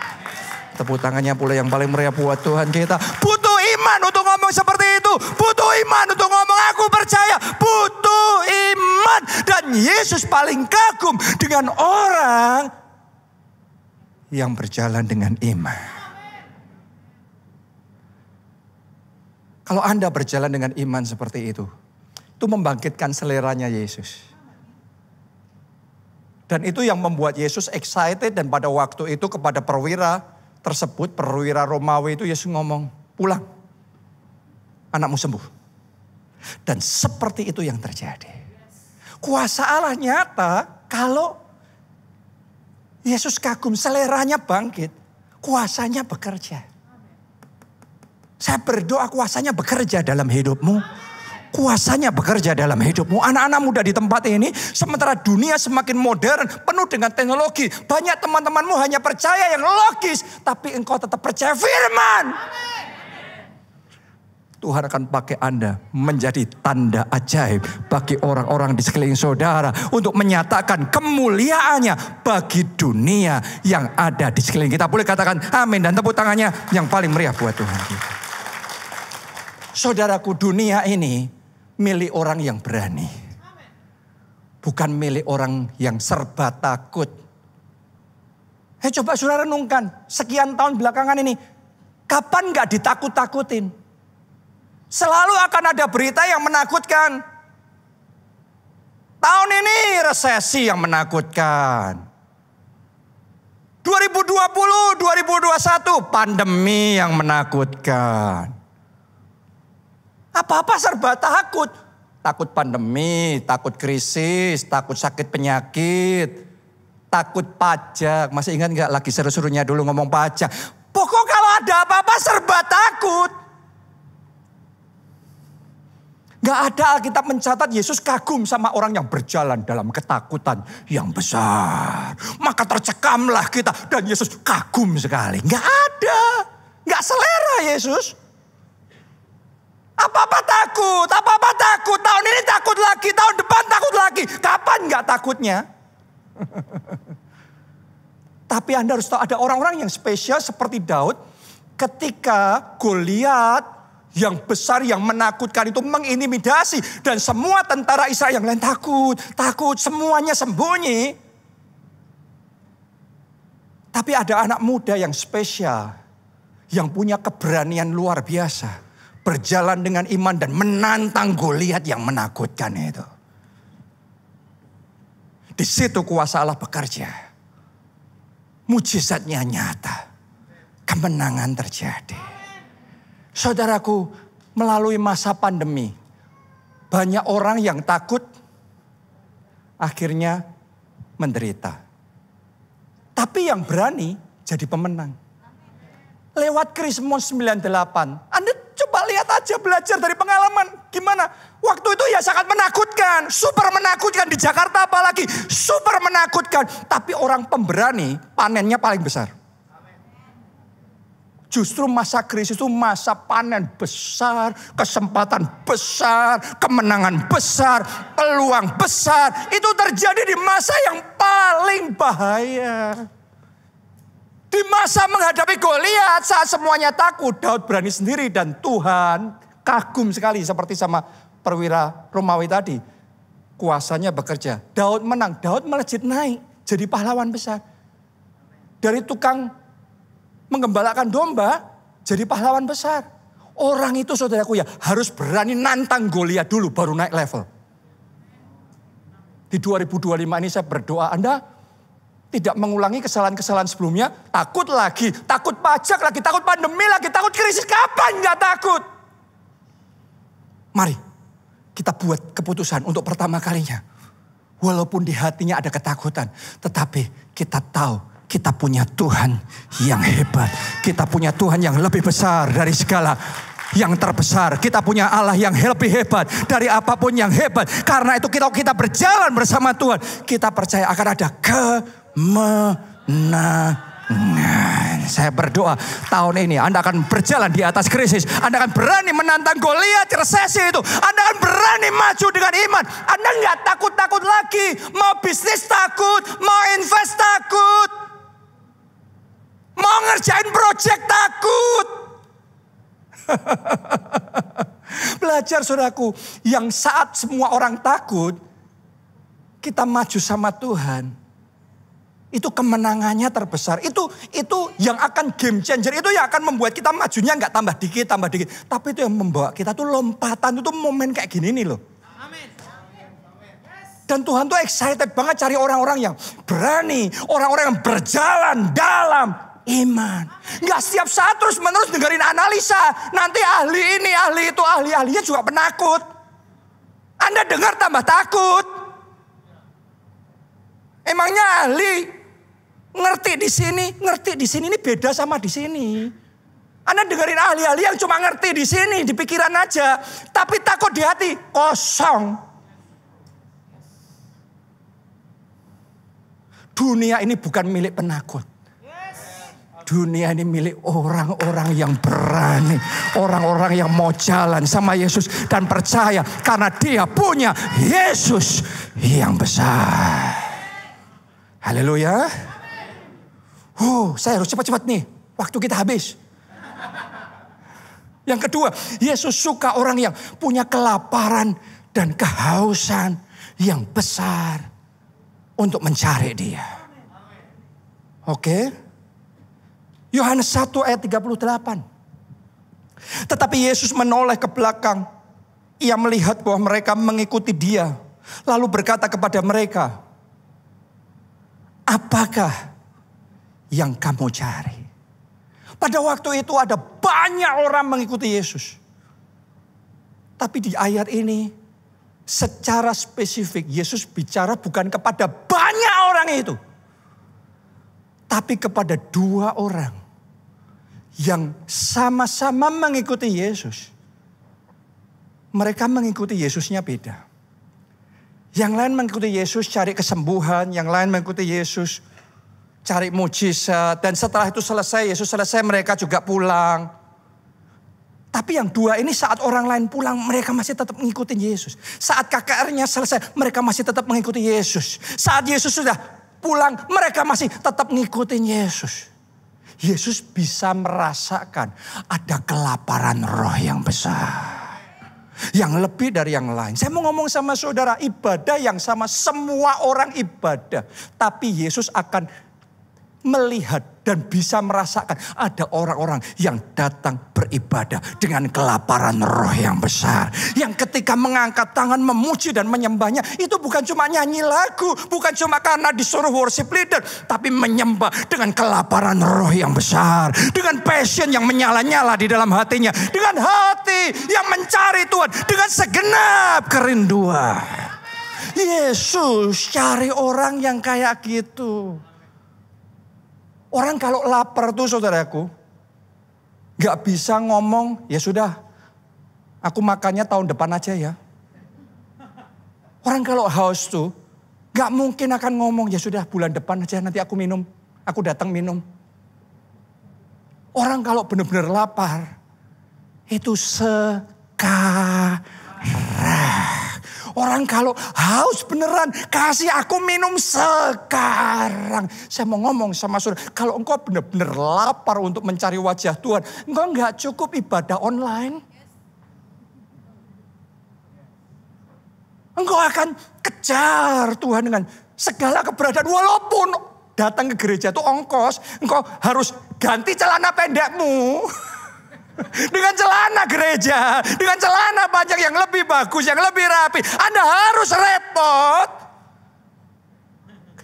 Tepuk tangannya pula yang paling meriah buat Tuhan kita. Butuh iman untuk ngomong seperti itu. Butuh iman untuk ngomong aku percaya. Butuh iman. Dan Yesus paling kagum dengan orang yang berjalan dengan iman. Kalau Anda berjalan dengan iman seperti itu membangkitkan seleranya Yesus. Dan itu yang membuat Yesus excited, dan pada waktu itu kepada perwira tersebut, perwira Romawi itu Yesus ngomong, pulang, anakmu sembuh. Dan seperti itu yang terjadi. Kuasa Allah nyata kalau Yesus kagum, seleranya bangkit, kuasanya bekerja. Saya berdoa kuasanya bekerja dalam hidupmu. Kuasanya bekerja dalam hidupmu. Anak-anak muda di tempat ini, sementara dunia semakin modern, penuh dengan teknologi. Banyak teman-temanmu hanya percaya yang logis, tapi engkau tetap percaya firman. Tuhan akan pakai Anda menjadi tanda ajaib bagi orang-orang di sekeliling saudara, untuk menyatakan kemuliaannya bagi dunia yang ada di sekeliling kita. Boleh katakan amin dan tepuk tangannya yang paling meriah buat Tuhan kita. Saudaraku, dunia ini milik orang yang berani. Bukan milik orang yang serba takut. Coba saudara renungkan, sekian tahun belakangan ini, kapan gak ditakut-takutin? Selalu akan ada berita yang menakutkan. Tahun ini resesi yang menakutkan. 2020, 2021 pandemi yang menakutkan. Apa-apa serba takut. Takut pandemi, takut krisis, takut sakit penyakit, takut pajak. Masih ingat gak lagi seru-serunya dulu ngomong pajak? Pokok kalau ada apa-apa serba takut. Gak ada Alkitab mencatat Yesus kagum sama orang yang berjalan dalam ketakutan yang besar. Maka tercekamlah kita dan Yesus kagum sekali. Gak ada. Gak selera Yesus. Apa-apa takut. Tahun ini takut lagi, tahun depan takut lagi. Kapan gak takutnya? Tapi Anda harus tahu ada orang-orang yang spesial seperti Daud. Ketika Goliat yang besar, yang menakutkan itu mengintimidasi. Dan semua tentara Israel yang lain takut. Semuanya sembunyi. Tapi ada anak muda yang spesial. Yang punya keberanian luar biasa. Berjalan dengan iman dan menantang Goliat yang menakutkan itu. Di situ kuasa Allah bekerja. Mujizatnya nyata. Kemenangan terjadi. Saudaraku, melalui masa pandemi, banyak orang yang takut akhirnya menderita. Tapi yang berani jadi pemenang. Lewat Krismon 98, Anda coba lihat aja, belajar dari pengalaman. Gimana? Waktu itu ya sangat menakutkan. Super menakutkan. Di Jakarta apalagi. Super menakutkan. Tapi orang pemberani panennya paling besar. Justru masa krisis itu masa panen besar. Kesempatan besar. Kemenangan besar. Peluang besar. Itu terjadi di masa yang paling bahaya. Di masa menghadapi Goliat, saat semuanya takut, Daud berani sendiri dan Tuhan kagum sekali seperti sama perwira Romawi tadi. Kuasanya bekerja. Daud menang, Daud melejit naik jadi pahlawan besar. Dari tukang menggembalakan domba jadi pahlawan besar. Orang itu saudaraku ya harus berani nantang Goliat dulu baru naik level. Di 2025 ini saya berdoa Anda tidak mengulangi kesalahan-kesalahan sebelumnya. Takut lagi, takut pajak lagi, takut pandemi lagi, takut krisis. Kapan gak takut? Mari kita buat keputusan untuk pertama kalinya. Walaupun di hatinya ada ketakutan. Tetapi kita tahu kita punya Tuhan yang hebat. Kita punya Tuhan yang lebih besar dari segala yang terbesar. Kita punya Allah yang lebih hebat dari apapun yang hebat. Karena itu kita berjalan bersama Tuhan. Kita percaya akan ada kemenangan. Saya berdoa tahun ini Anda akan berjalan di atas krisis. Anda akan berani menantang Goliat resesi itu. Anda akan berani maju dengan iman. Anda nggak takut-takut lagi. Mau bisnis takut, mau invest takut, mau ngerjain project takut. Belajar saudaraku, yang saat semua orang takut, kita maju sama Tuhan. Itu kemenangannya terbesar. Itu yang akan game changer. Itu yang akan membuat kita majunya nggak tambah dikit. Tapi itu yang membawa kita tuh lompatan. Itu momen kayak gini nih loh. Dan Tuhan tuh excited banget cari orang-orang yang berani. Orang-orang yang berjalan dalam iman. Nggak setiap saat terus menerus dengerin analisa. Nanti ahli ini, ahli itu, ahlinya juga penakut. Anda dengar tambah takut. Emangnya ahli ngerti di sini ini beda sama di sini. Anda dengerin ahli-ahli yang cuma ngerti di sini, di pikiran aja, tapi takut di hati, kosong. Dunia ini bukan milik penakut. Dunia ini milik orang-orang yang berani, orang-orang yang mau jalan sama Yesus dan percaya karena dia punya Yesus yang besar. Haleluya. Saya harus cepat-cepat nih. Waktu kita habis. Yang kedua, Yesus suka orang yang punya kelaparan dan kehausan yang besar untuk mencari dia. Oke. Yohanes 1 ayat 38. Tetapi Yesus menoleh ke belakang. Ia melihat bahwa mereka mengikuti dia. Lalu berkata kepada mereka, apakah yang kamu cari? Pada waktu itu ada banyak orang mengikuti Yesus. Tapi di ayat ini secara spesifik Yesus bicara bukan kepada banyak orang itu. Tapi kepada dua orang yang sama-sama mengikuti Yesus. Mereka mengikuti Yesusnya beda. Yang lain mengikuti Yesus cari kesembuhan, yang lain mengikuti Yesus cari mujizat. Dan setelah itu selesai, Yesus selesai, mereka juga pulang. Tapi yang dua ini saat orang lain pulang, mereka masih tetap mengikuti Yesus. Saat KKR-nya selesai, mereka masih tetap mengikuti Yesus. Saat Yesus sudah pulang, mereka masih tetap mengikuti Yesus. Yesus bisa merasakan ada kelaparan roh yang besar. Yang lebih dari yang lain. Saya mau ngomong sama saudara, ibadah yang sama, semua orang ibadah. Tapi Yesus akan melihat dan bisa merasakan ada orang-orang yang datang beribadah dengan kelaparan roh yang besar. Yang ketika mengangkat tangan memuji dan menyembahnya, itu bukan cuma nyanyi lagu, bukan cuma karena disuruh worship leader, tapi menyembah dengan kelaparan roh yang besar, dengan passion yang menyala-nyala di dalam hatinya, dengan hati yang mencari Tuhan, dengan segenap kerinduan. Yesus cari orang yang kayak gitu. Orang kalau lapar tuh saudaraku, gak bisa ngomong, ya sudah, aku makannya tahun depan aja ya. Orang kalau haus tuh, gak mungkin akan ngomong, ya sudah bulan depan aja nanti aku minum, aku datang minum. Orang kalau benar-benar lapar, itu sekarang. Orang kalau haus beneran, kasih aku minum sekarang. Saya mau ngomong sama saudara, kalau engkau benar-benar lapar untuk mencari wajah Tuhan, engkau nggak cukup ibadah online. Engkau akan kejar Tuhan dengan segala keberadaan. Walaupun datang ke gereja itu ongkos, engkau harus ganti celana pendekmu. Dengan celana gereja, dengan celana panjang yang lebih bagus, yang lebih rapi. Anda harus repot.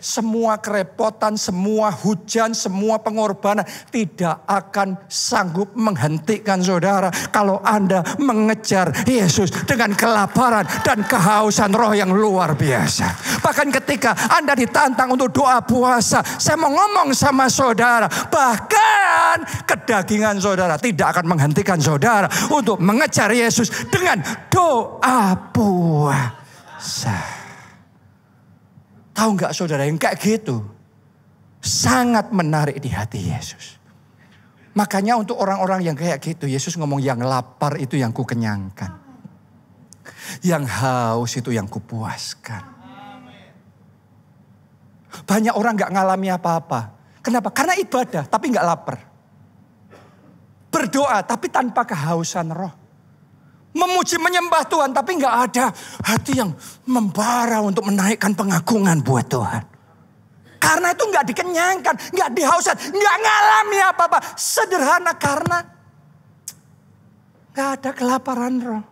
Semua kerepotan, semua hujan, semua pengorbanan tidak akan sanggup menghentikan saudara. Kalau Anda mengejar Yesus dengan kelaparan dan kehausan roh yang luar biasa. Bahkan ketika Anda ditantang untuk doa puasa, saya mau ngomong sama saudara, bahkan kedagingan saudara tidak akan menghentikan saudara untuk mengejar Yesus dengan doa puasa. Tahu nggak saudara, yang kayak gitu sangat menarik di hati Yesus. Makanya untuk orang-orang yang kayak gitu, Yesus ngomong yang lapar itu yang ku kenyangkan. Yang haus itu yang ku puaskan. Banyak orang nggak ngalami apa-apa. Kenapa? Karena ibadah tapi nggak lapar. Berdoa tapi tanpa kehausan roh. Memuji menyembah Tuhan tapi nggak ada hati yang membara untuk menaikkan pengagungan buat Tuhan. Karena itu nggak dikenyangkan, nggak dihauskan, nggak ngalami apa-apa. Sederhana karena nggak ada kelaparan roh.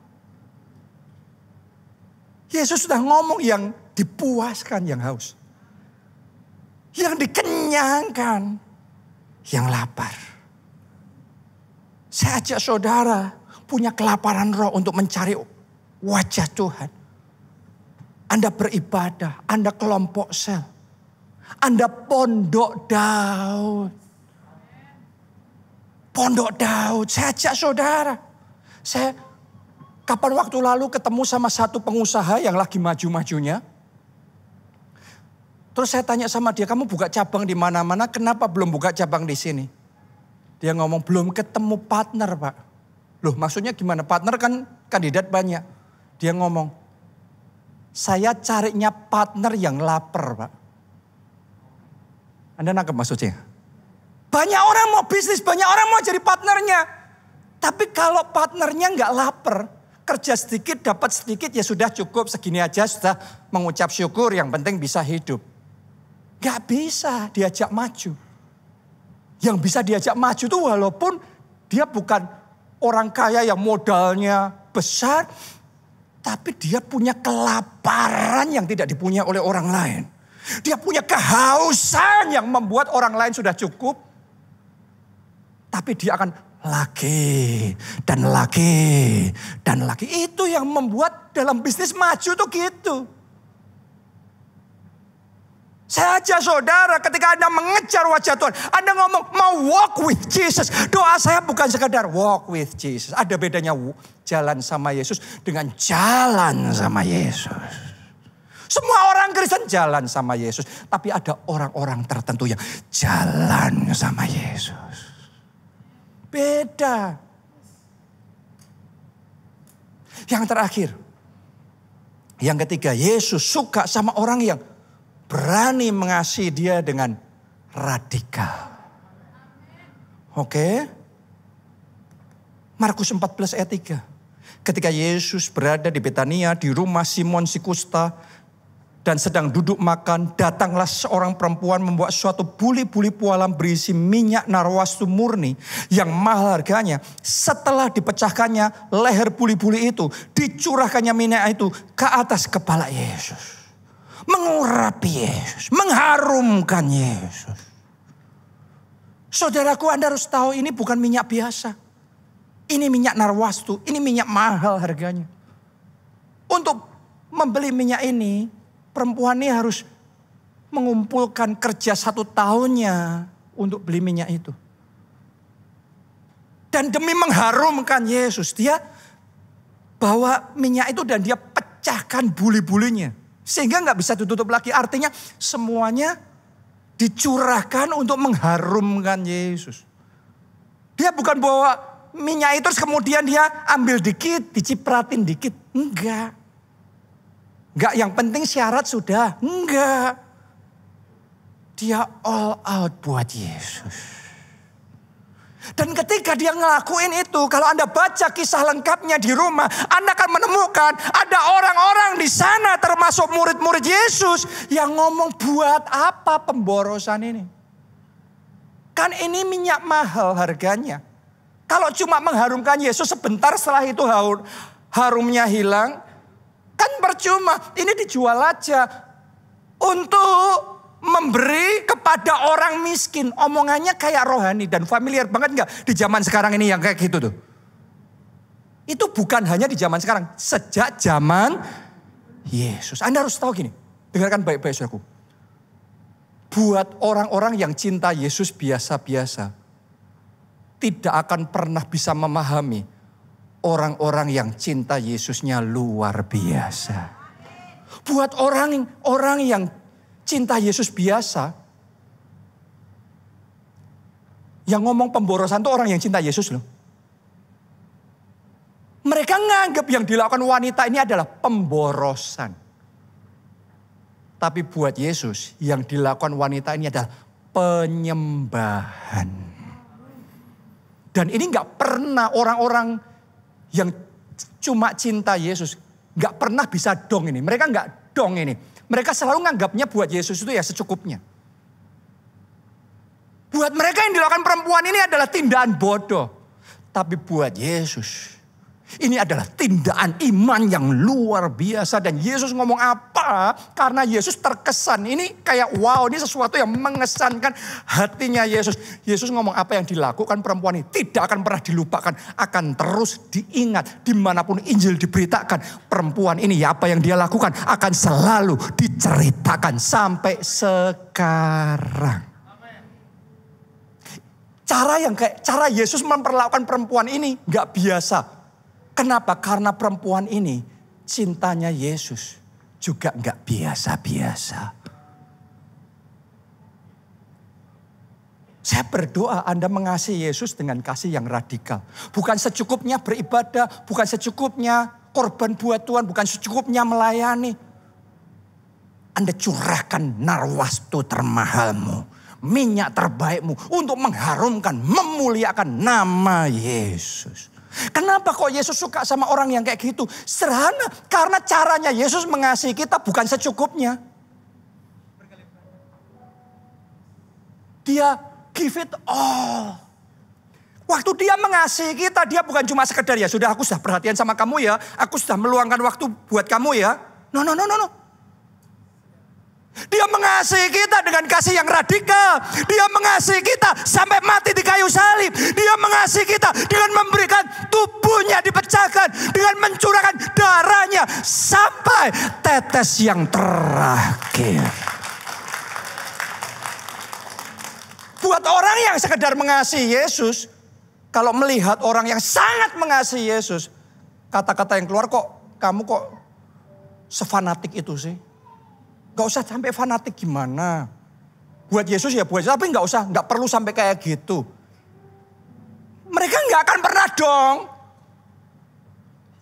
Yesus sudah ngomong yang dipuaskan yang haus. Yang dikenyangkan yang lapar. Saya ajak saudara punya kelaparan roh untuk mencari wajah Tuhan. Anda beribadah, Anda kelompok sel. Anda pondok Daud. Pondok Daud, saya ajak saudara. Saya kapan waktu lalu ketemu sama satu pengusaha yang lagi maju-majunya. Terus saya tanya sama dia, kamu buka cabang di mana-mana, kenapa belum buka cabang di sini? Dia ngomong, belum ketemu partner Pak. Loh maksudnya gimana? Partner kan kandidat banyak. Dia ngomong, saya carinya partner yang lapar Pak. Anda nangkep maksudnya? Banyak orang mau bisnis, banyak orang mau jadi partnernya. Tapi kalau partnernya nggak lapar, kerja sedikit dapat sedikit ya sudah cukup, segini aja sudah mengucap syukur, yang penting bisa hidup. Gak bisa diajak maju. Yang bisa diajak maju itu walaupun dia bukan orang kaya yang modalnya besar. Tapi dia punya kelaparan yang tidak dipunyai oleh orang lain. Dia punya kehausan yang membuat orang lain sudah cukup. Tapi dia akan lagi dan lagi dan lagi. Itu yang membuat dalam bisnis maju tuh gitu. Saya ajak saudara ketika Anda mengejar wajah Tuhan. Anda ngomong mau walk with Jesus. Doa saya bukan sekadar walk with Jesus. Ada bedanya jalan sama Yesus dengan jalan sama Yesus. Semua orang Kristen jalan sama Yesus. Tapi ada orang-orang tertentu yang jalan sama Yesus. Beda. Yang terakhir. Yang ketiga, Yesus suka sama orang yang berani mengasihi dia dengan radikal. Oke. Markus 14 ayat 3. Ketika Yesus berada di Betania di rumah Simon si kusta dan sedang duduk makan, datanglah seorang perempuan membawa suatu buli-buli pualam berisi minyak narwastu murni yang mahal harganya. Setelah dipecahkannya leher buli-buli itu, dicurahkannya minyak itu ke atas kepala Yesus. Mengurapi Yesus, mengharumkan Yesus. Saudaraku, Anda harus tahu ini bukan minyak biasa. Ini minyak narwastu, ini minyak mahal harganya. Untuk membeli minyak ini, perempuan ini harus mengumpulkan kerja 1 tahunnya untuk beli minyak itu. Dan demi mengharumkan Yesus, dia bawa minyak itu dan dia pecahkan buli-bulinya. Sehingga gak bisa ditutup lagi. Artinya semuanya dicurahkan untuk mengharumkan Yesus. Dia bukan bawa minyak itu terus kemudian dia ambil dikit, dicipratin dikit. Enggak. Enggak, yang penting syarat sudah. Enggak. Dia all out buat Yesus. Dan ketika dia ngelakuin itu, kalau Anda baca kisah lengkapnya di rumah, Anda akan menemukan ada orang-orang di sana termasuk murid-murid Yesus yang ngomong, buat apa pemborosan ini? Kan ini minyak mahal harganya. Kalau cuma mengharumkan Yesus sebentar setelah itu harumnya hilang, kan percuma. Ini dijual aja untuk memberi kepada orang miskin. Omongannya kayak rohani dan familiar banget enggak di zaman sekarang ini yang kayak gitu tuh. Itu bukan hanya di zaman sekarang. Sejak zaman Yesus. Anda harus tahu gini. Dengarkan baik-baik saudaraku. Buat orang-orang yang cinta Yesus biasa-biasa. Tidak akan pernah bisa memahami orang-orang yang cinta Yesusnya luar biasa. Buat orang yang cinta Yesus biasa. Yang ngomong pemborosan itu orang yang cinta Yesus loh. Mereka nganggap yang dilakukan wanita ini adalah pemborosan. Tapi buat Yesus yang dilakukan wanita ini adalah penyembahan. Dan ini gak pernah orang-orang yang cuma cinta Yesus gak pernah bisa dong ini. Mereka gak dong ini. Mereka selalu nganggapnya buat Yesus itu ya secukupnya. Buat mereka yang dilakukan perempuan ini adalah tindakan bodoh. Tapi buat Yesus, ini adalah tindakan iman yang luar biasa. Dan Yesus ngomong apa? Karena Yesus terkesan. Ini kayak wow, ini sesuatu yang mengesankan hatinya Yesus. Yesus ngomong apa yang dilakukan perempuan ini tidak akan pernah dilupakan. Akan terus diingat dimanapun Injil diberitakan. Perempuan ini ya apa yang dia lakukan akan selalu diceritakan sampai sekarang. Cara Yesus memperlakukan perempuan ini gak biasa. Kenapa? Karena perempuan ini cintanya Yesus juga nggak biasa-biasa. Saya berdoa Anda mengasihi Yesus dengan kasih yang radikal. Bukan secukupnya beribadah, bukan secukupnya korban buat Tuhan, bukan secukupnya melayani. Anda curahkan narwastu termahalmu, minyak terbaikmu untuk mengharumkan, memuliakan nama Yesus. Kenapa kok Yesus suka sama orang yang kayak gitu? Sederhana, karena caranya Yesus mengasihi kita bukan secukupnya. Dia give it all. Waktu dia mengasihi kita, dia bukan cuma sekedar ya sudah aku sudah perhatian sama kamu ya. Aku sudah meluangkan waktu buat kamu ya. No. Dia mengasihi kita dengan kasih yang radikal. Dia mengasihi kita sampai mati di kayu salib. Dia mengasihi kita dengan memberikan tubuhnya dipecahkan. Dengan mencurahkan darahnya sampai tetes yang terakhir. Buat orang yang sekedar mengasihi Yesus. Kalau melihat orang yang sangat mengasihi Yesus. Kata-kata yang keluar kamu kok sefanatik itu sih. Gak usah sampai fanatik gimana. Buat Yesus ya buat Yesus. Tapi gak perlu sampai kayak gitu. Mereka gak akan pernah dong.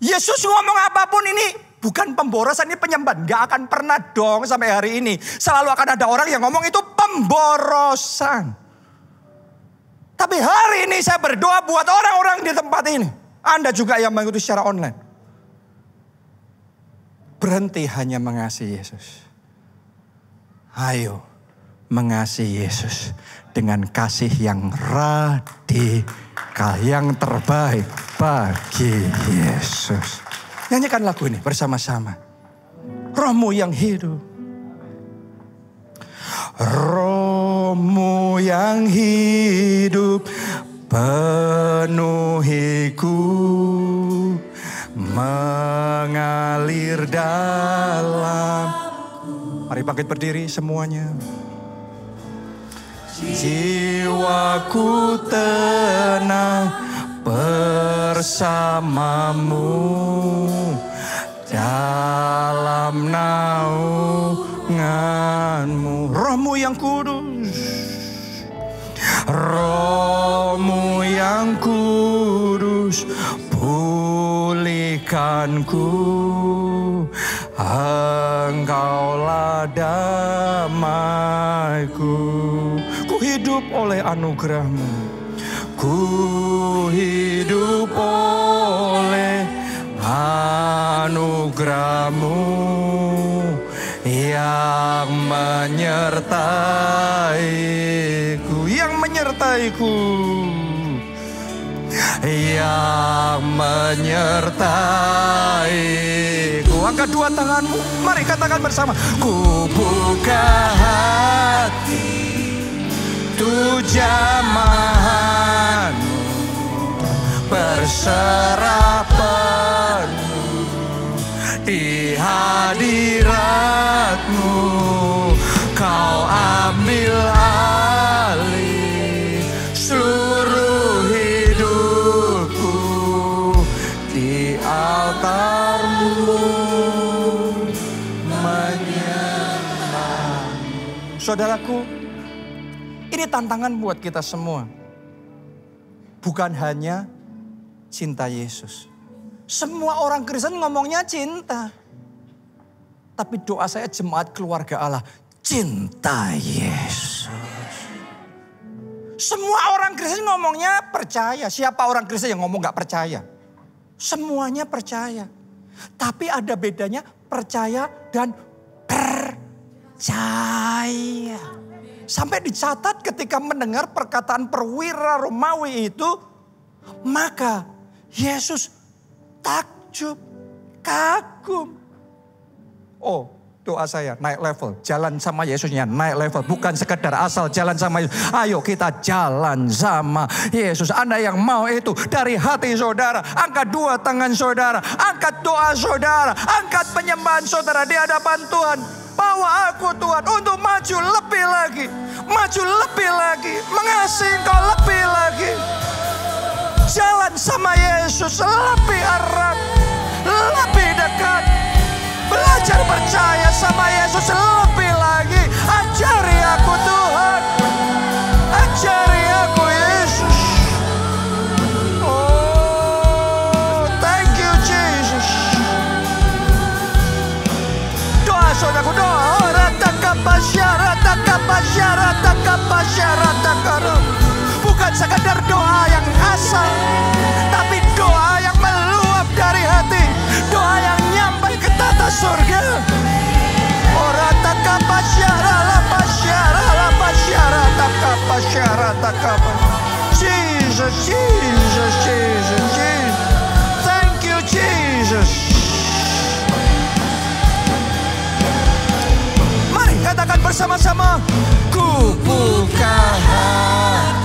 Yesus ngomong apapun ini bukan pemborosan, ini penyembahan. Gak akan pernah dong sampai hari ini. Selalu akan ada orang yang ngomong itu pemborosan. Tapi hari ini saya berdoa buat orang-orang di tempat ini. Anda juga yang mengikuti secara online. Berhenti hanya mengasihi Yesus. Ayo mengasihi Yesus dengan kasih yang radikal, yang terbaik bagi Yesus. Nyanyikan lagu ini bersama-sama. Rohmu yang hidup. Rohmu yang hidup penuhiku, mengalir dalam. Mari bangkit berdiri semuanya. Jiwaku tenang bersamamu dalam naunganmu. Rohmu yang kudus, Rohmu yang kudus, pulihkanku. Engkaulah damaiku. Ku hidup oleh anugerah-Mu. Ku hidup oleh anugerah-Mu yang menyertaiku. Yang menyertaiku. Yang menyertaiku. Angkat dua tanganmu, mari katakan bersama. Ku buka hati tu jamahan-Mu, berserah penuh di hadirat-Mu. Kau ambil alih seluruh hidupku di altar-Mu menyembah. Saudaraku, ini tantangan buat kita semua. Bukan hanya cinta Yesus. Semua orang Kristen ngomongnya cinta. Tapi doa saya jemaat keluarga Allah, cinta Yesus. Semua orang Kristen ngomongnya percaya. Siapa orang Kristen yang ngomong gak percaya? Semuanya percaya. Tapi ada bedanya percaya dan percaya. sampai dicatat ketika mendengar perkataan perwira Romawi itu, maka Yesus takjub, kagum. Oh, doa saya naik level, jalan sama Yesusnya naik level, bukan sekedar asal jalan sama Yesus. Ayo kita jalan sama Yesus. Anda yang mau itu dari hati saudara, angkat dua tangan saudara, angkat doa saudara, angkat penyembahan saudara di hadapan Tuhan. Bawa aku Tuhan untuk maju lebih lagi, maju lebih lagi, mengasihi Engkau lebih lagi. Jalan sama Yesus lebih erat, lebih dekat. Belajar percaya sama Yesus lebih lagi. Ajari aku Tuhan, ajari aku Yesus. Oh, thank you Jesus. Doa saudaraku, doa. Bukan sekadar doa yang asal, tapi doa yang meluap dari hati, doa yang nyampai ke tata surga. Jesus, Jesus, Jesus, Jesus. Thank you Jesus. Mari katakan bersama-sama. Ku buka hati.